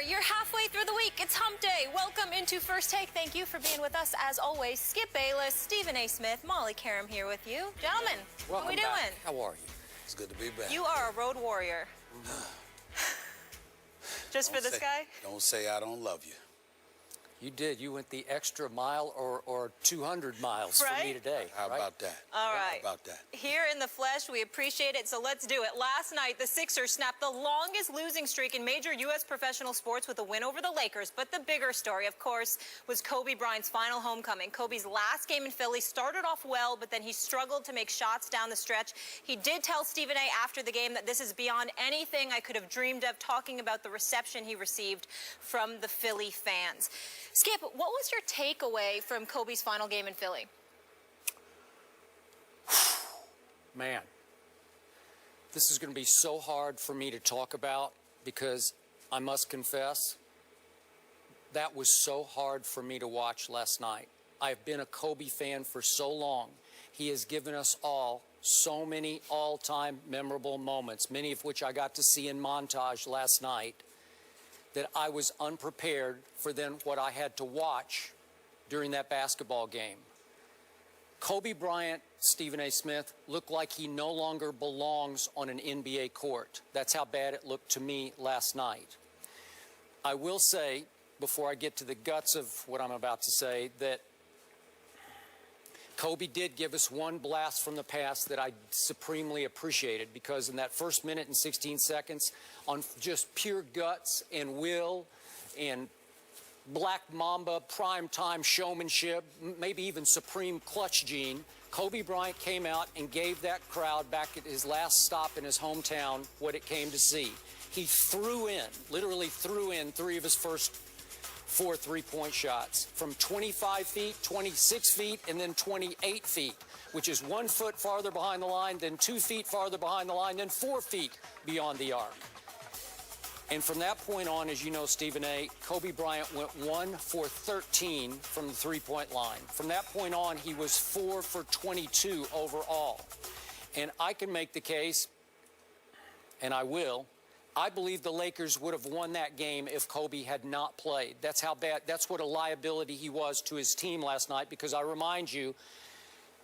You're halfway through the week. It's hump day. Welcome into First Take. Thank you for being with us as always. Skip Bayless, Stephen A. Smith, Molly Karam here with you. Gentlemen, Welcome how we doing? back. How are you? It's good to be back. You are a road warrior. Just for this guy? Don't say I don't love you. You did. You went the extra mile or 200 miles for me today. How about that? All right. How about that? Here in the flesh, we appreciate it, so let's do it. Last night, the Sixers snapped the longest losing streak in major U.S. professional sports with a win over the Lakers. But the bigger story, of course, was Kobe Bryant's final homecoming. Kobe's last game in Philly started off well, but then he struggled to make shots down the stretch. He did tell Stephen A. after the game that this is beyond anything I could have dreamed of, talking about the reception he received from the Philly fans. Skip, what was your takeaway from Kobe's final game in Philly? Man, this is going to be so hard for me to talk about because I must confess, that was so hard for me to watch last night. I've been a Kobe fan for so long. He has given us all so many all-time memorable moments, many of which I got to see in montage last night, that I was unprepared for then what I had to watch during that basketball game. Kobe Bryant, Stephen A. Smith, looked like he no longer belongs on an NBA court. That's how bad it looked to me last night. I will say, before I get to the guts of what I'm about to say, that Kobe did give us one blast from the past that I supremely appreciated, because in that first minute and 16 seconds, on just pure guts and will and Black Mamba prime-time showmanship, maybe even supreme clutch gene, Kobe Bryant came out and gave that crowd back at his last stop in his hometown what it came to see. He threw in, literally threw in, 3 of his first 4 three-point shots from 25 feet, 26 feet, and then 28 feet, which is 1 foot farther behind the line, then 2 feet farther behind the line, then 4 feet beyond the arc. And from that point on, as you know, Stephen A., Kobe Bryant went 1 for 13 from the three-point line. From that point on, he was 4 for 22 overall. And I can make the case, and I will, I believe the Lakers would have won that game if Kobe had not played. That's how bad, that's what a liability he was to his team last night, because I remind you,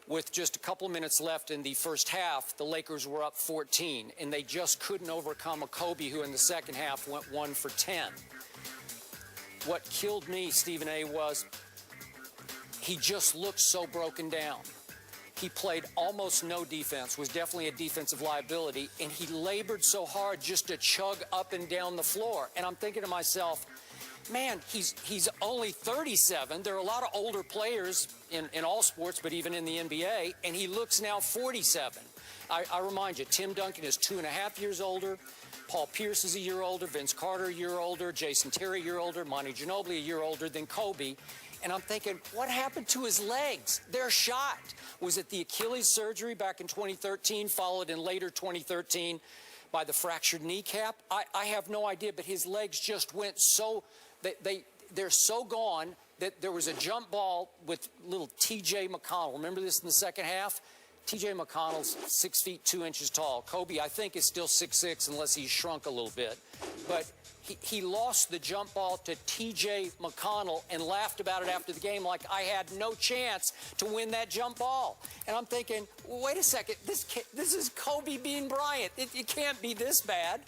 with just a couple of minutes left in the first half, the Lakers were up 14, and they just couldn't overcome a Kobe who in the second half went 1 for 10. What killed me, Stephen A., was he just looked so broken down. He played almost no defense, was definitely a defensive liability, and he labored so hard just to chug up and down the floor. And I'm thinking to myself, man, he's only 37. There are a lot of older players in all sports, but even in the NBA, and he looks now 47. I remind you, Tim Duncan is 2.5 years older. Paul Pierce is a year older. Vince Carter a year older. Jason Terry a year older. Monty Ginobili a year older than Kobe. And I'm thinking, what happened to his legs? They're shot. Was it the Achilles surgery back in 2013, followed in later 2013 by the fractured kneecap? I have no idea, but his legs just went so, they're so gone that there was a jump ball with little T.J. McConnell. Remember this in the second half? T.J. McConnell's 6 feet 2 inches tall. Kobe, I think, is still 6'6", unless he's shrunk a little bit. But he lost the jump ball to T.J. McConnell and laughed about it after the game like I had no chance to win that jump ball. And I'm thinking, wait a second, this is Kobe being Bryant. It can't be this bad.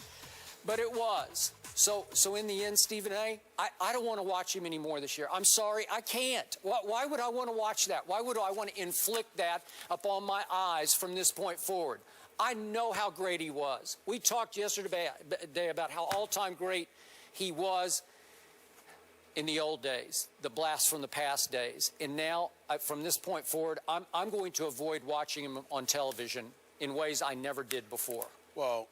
But it was. So in the end, Stephen A., I don't want to watch him anymore this year. I'm sorry, I can't. Why would I want to watch that? Why would I want to inflict that upon my eyes from this point forward? I know how great he was. We talked yesterday about how all-time great he was in the old days, the blast from the past days. And now, from this point forward, I'm going to avoid watching him on television in ways I never did before. Well,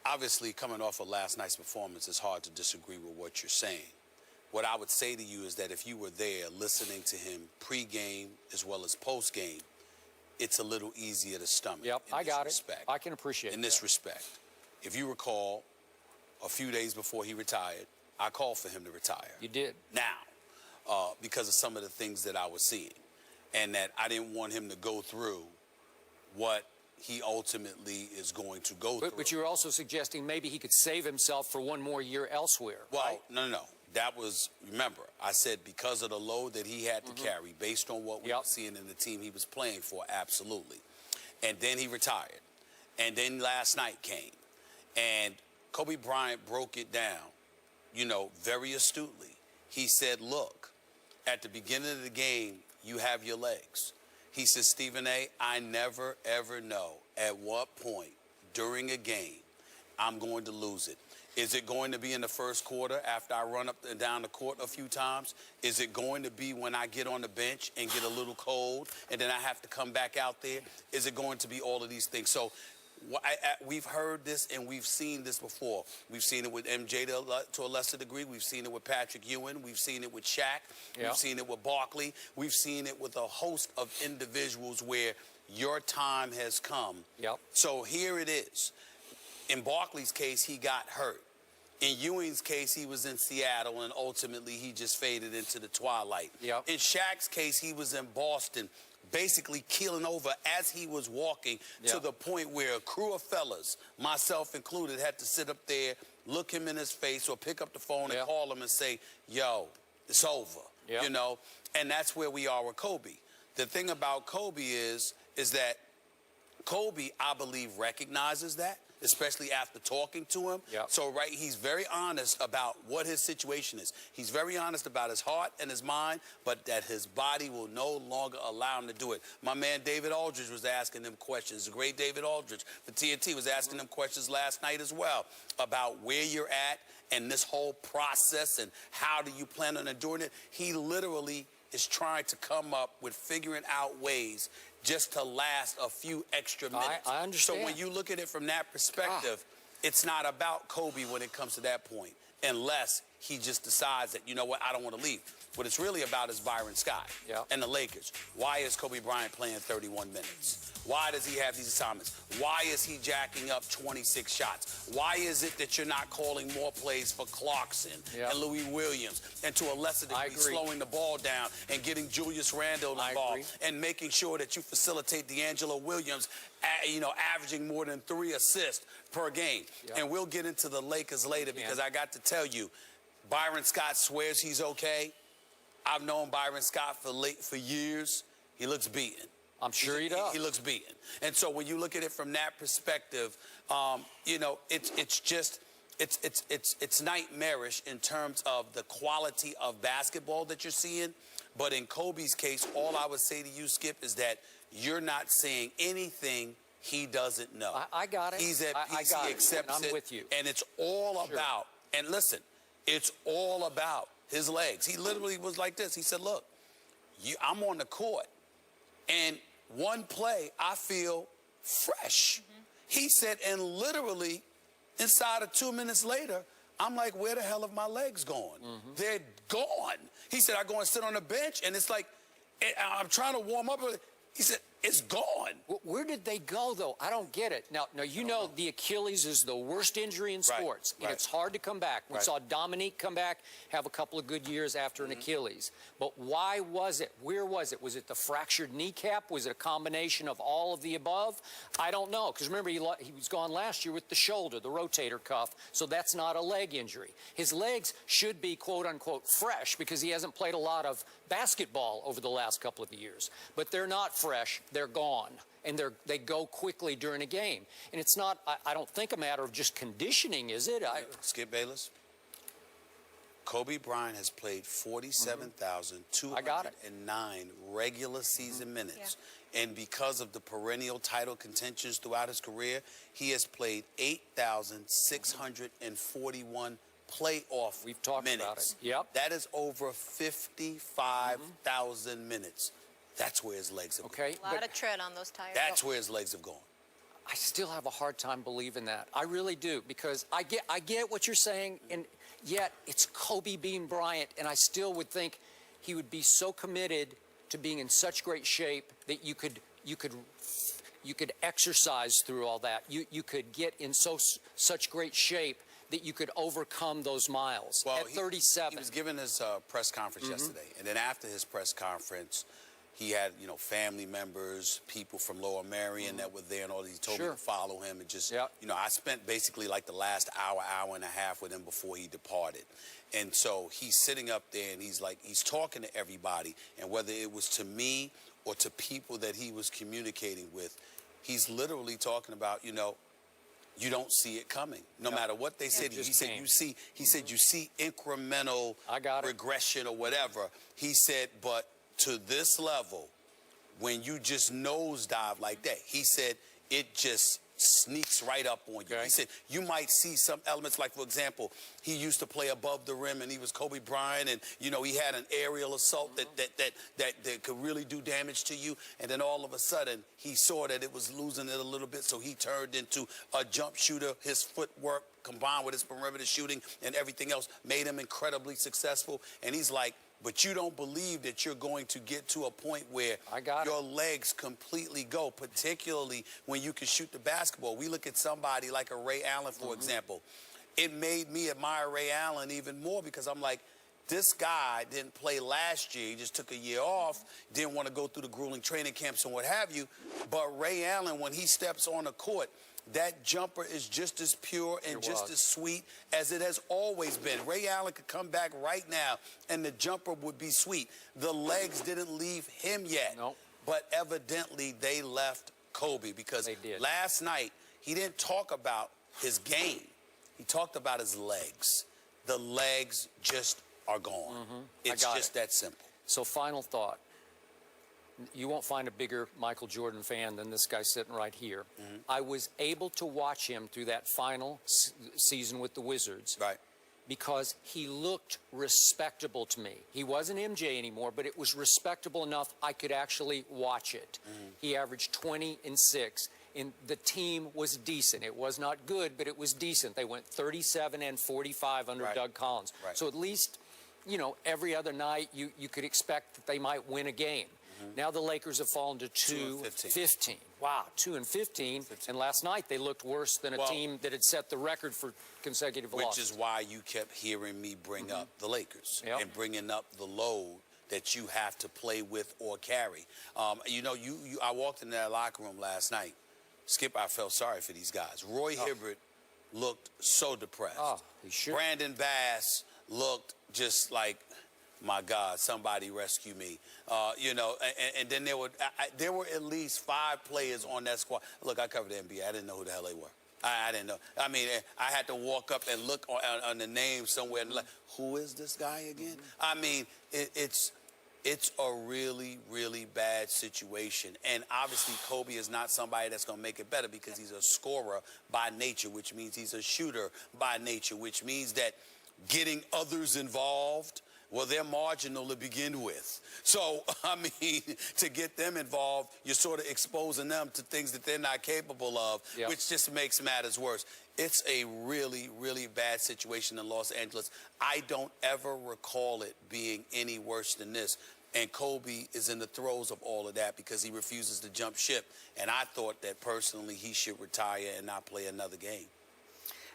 obviously, coming off of last night's performance, it's hard to disagree with what you're saying. What I would say to you is that if you were there listening to him pre-game as well as post-game, it's a little easier to stomach. Yep, I got it. I can appreciate it. In this respect, if you recall, a few days before he retired, I called for him to retire. You did. Now, because of some of the things that I was seeing, and that I didn't want him to go through what he ultimately is going to go through. But you're also suggesting maybe he could save himself for one more year elsewhere. Well, right? no. That was, remember, I said because of the load that he had to carry, based on what we were seeing in the team he was playing for, absolutely. And then he retired. And then last night came. And Kobe Bryant broke it down, you know, very astutely. He said, look, at the beginning of the game, you have your legs. He said, Stephen A., I never, ever know at what point during a game I'm going to lose it. Is it going to be in the first quarter after I run up and down the court a few times? Is it going to be when I get on the bench and get a little cold and then I have to come back out there? Is it going to be all of these things? So we've heard this and we've seen this before. We've seen it with MJ to a lesser degree. We've seen it with Patrick Ewing. We've seen it with Shaq. We've seen it with Barkley. We've seen it with a host of individuals where your time has come. So here it is. In Barkley's case, he got hurt. In Ewing's case, he was in Seattle, and ultimately he just faded into the twilight. In Shaq's case, he was in Boston, basically keeling over as he was walking to the point where a crew of fellas, myself included, had to sit up there, look him in his face, or pick up the phone and call him and say, yo, it's over, you know? And that's where we are with Kobe. The thing about Kobe is that Kobe, I believe, recognizes that, especially after talking to him. So, he's very honest about what his situation is. He's very honest about his heart and his mind, but that his body will no longer allow him to do it. My man David Aldridge was asking him questions. The great David Aldridge for TNT was asking him questions last night as well about where you're at and this whole process and how do you plan on enduring it. He literally is trying to come up with figuring out ways just to last a few extra minutes. I understand. So when you look at it from that perspective, it's not about Kobe when it comes to that point, unless he just decides that, you know what, I don't want to leave. What it's really about is Byron Scott and the Lakers. Why is Kobe Bryant playing 31 minutes? Why does he have these assignments? Why is he jacking up 26 shots? Why is it that you're not calling more plays for Clarkson and Louis Williams, and to a lesser degree slowing the ball down and getting Julius Randle involved and making sure that you facilitate D'Angelo Williams, you know, averaging more than 3 assists per game? And we'll get into the Lakers later because I got to tell you, Byron Scott swears he's okay. I've known Byron Scott for years. He looks beaten. I'm sure he does. He looks beaten. And so when you look at it from that perspective, you know, it's nightmarish in terms of the quality of basketball that you're seeing. But in Kobe's case, all I would say to you, Skip, is that you're not saying anything he doesn't know. I got it. He's at peace. He accepts it. I'm with you. And it's all about, and listen, it's all about his legs. He literally was like this. He said, look, I'm on the court, and one play, I feel fresh. He said, and literally, inside of 2 minutes later, I'm like, where the hell have my legs gone? They're gone. He said, I go and sit on the bench, and it's like, I'm trying to warm up. He said, it's gone. Where did they go, though? I don't get it. Now you know the Achilles is the worst injury in sports. And it's hard to come back. We saw Dominique come back, have a couple of good years after an Achilles. But why was it? Where was it? Was it the fractured kneecap? Was it a combination of all of the above? I don't know. Because remember, he was gone last year with the shoulder, the rotator cuff. So that's not a leg injury. His legs should be, quote unquote, fresh because he hasn't played a lot of basketball over the last couple of years. But they're not fresh. They're gone. And they go quickly during a game. And it's not, I don't think, a matter of just conditioning, is it? Skip Bayless, Kobe Bryant has played 47,209 regular season minutes. And because of the perennial title contentions throughout his career, he has played 8,641 playoff We've talked minutes. about it. Yep. That is over 55,000 minutes. That's where his legs have gone. A lot of tread on those tires. That's where his legs have gone. I still have a hard time believing that. I really do, because I get what you're saying, and yet it's Kobe being Bryant, and I still would think he would be so committed to being in such great shape that you could exercise through all that. You could get in such great shape that you could overcome those miles. Well, at 37. He was given his press conference yesterday, and then after his press conference, he had, you know, family members, people from Lower Marion that were there, and all. He told me to follow him, and just, you know, I spent basically like the last hour and a half with him before he departed. And so he's sitting up there, and he's like, he's talking to everybody, and whether it was to me or to people that he was communicating with, he's literally talking about, you know, you don't see it coming, no matter what they said. He said, you see incremental regression or whatever. He said, but to this level, when you just nosedive like that, he said, it just sneaks right up on you. He said, you might see some elements, like, for example, he used to play above the rim, and he was Kobe Bryant, and, you know, he had an aerial assault that could really do damage to you, and then all of a sudden, he saw that it was losing it a little bit, so he turned into a jump shooter. His footwork, combined with his perimeter shooting and everything else, made him incredibly successful, and he's like, but you don't believe that you're going to get to a point where your legs completely go, particularly when you can shoot the basketball. We look at somebody like a Ray Allen, for example. It made me admire Ray Allen even more, because I'm like, this guy didn't play last year. He just took a year off, didn't want to go through the grueling training camps and what have you. But Ray Allen, when he steps on the court, that jumper is just as pure and just as sweet as it has always been. Ray Allen could come back right now, and the jumper would be sweet. The legs didn't leave him yet. But evidently they left Kobe, because last night he didn't talk about his game. He talked about his legs. The legs just are gone. It's just that simple. So final thought. You won't find a bigger Michael Jordan fan than this guy sitting right here. I was able to watch him through that final season with the Wizards because he looked respectable to me. He wasn't MJ anymore, but it was respectable enough I could actually watch it. He averaged 20 and 6, and the team was decent. It was not good, but it was decent. They went 37 and 45 under Doug Collins. So at least, you know, every other night you could expect that they might win a game. Now the Lakers have fallen to 2-15. Wow, 2-15. And last night they looked worse than a team that had set the record for consecutive losses. Which is why you kept hearing me bring up the Lakers and bringing up the load that you have to play with or carry. You know, I walked in that locker room last night. Skip, I felt sorry for these guys. Roy Hibbert looked so depressed. He should. Brandon Bass looked just like, my God, somebody rescue me. You know, and then there were at least 5 players on that squad. Look, I covered the NBA. I didn't know who the hell they were. I didn't know. I mean, I had to walk up and look on the name somewhere and like, who is this guy again? I mean, it's a really, really bad situation. And obviously, Kobe is not somebody that's going to make it better, because he's a scorer by nature, which means he's a shooter by nature, which means that getting others involved, well, they're marginal to begin with. So, I mean, to get them involved, you're sort of exposing them to things that they're not capable of, which just makes matters worse. It's a really, really bad situation in Los Angeles. I don't ever recall it being any worse than this. And Kobe is in the throes of all of that because he refuses to jump ship. And I thought that personally he should retire and not play another game.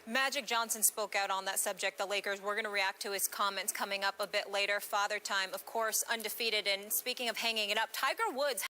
Magic Johnson spoke out on that subject, the Lakers. We're going to react to his comments coming up a bit later. Father Time, of course, undefeated. And speaking of hanging it up, Tiger Woods